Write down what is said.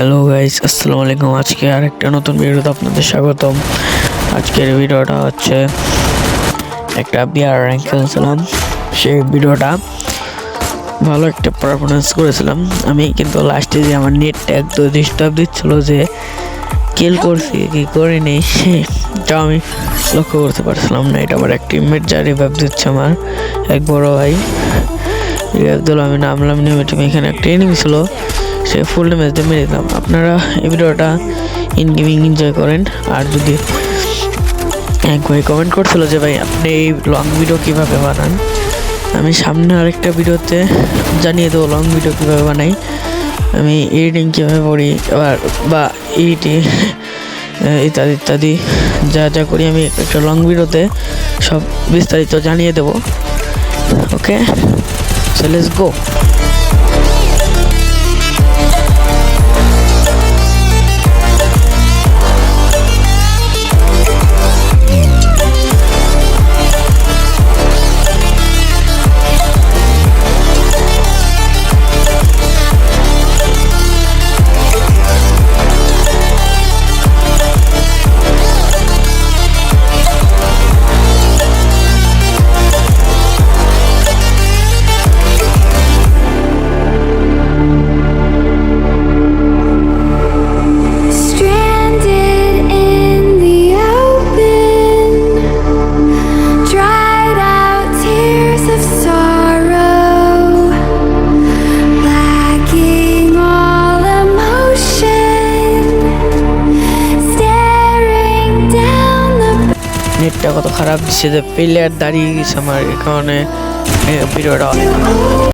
Hello guys, আসসালামু আলাইকুম। আজকে আরেকটা নতুন ভিডিওতে আপনাদের স্বাগতম। আজকের ভিডিওটা হচ্ছে একটা বিয়ার র্যাঙ্ক খেলছিলাম। সেই ভিডিওটা ভালো একটা পারফরমেন্স করেছিলাম আমি, কিন্তু লাস্টে যে আমার নেটটা একদম ডিস্টার্ব দিচ্ছিল যে কিল করছি কি করিনি সেটা আমি লক্ষ্য করতে পারছিলাম না। এটা আমার এক টিমমেট যা রিভাইভ দিচ্ছে, আমার এক বড় ভাই রিভাইভ দিল। আমি নামলাম, নেমে এখানে একটা এনিমি ছিল, সে ফুল ড্যামেজ দিয়ে মেরে দিলাম। আপনারা এই ভিডিওটা ইন গেমিং এনজয় করেন। আর যদি এক ভাই কমেন্ট করছিল যে ভাই আপনি এই লং ভিডিও কীভাবে বানান, আমি সামনে আরেকটা ভিডিওতে জানিয়ে দেবো লং ভিডিও কীভাবে বানাই, আমি এডিটিং কীভাবে করি বা এডিটিং ইত্যাদি ইত্যাদি যা যা করি আমি একটা লং ভিডিওতে সব বিস্তারিত জানিয়ে দেবো। ওকে, সো লেটস গো। নেটটা কত খারাপ দিচ্ছে যে প্লেয়ার দাঁড়িয়ে গেছে আমার, এই কারণে ভিডিওটা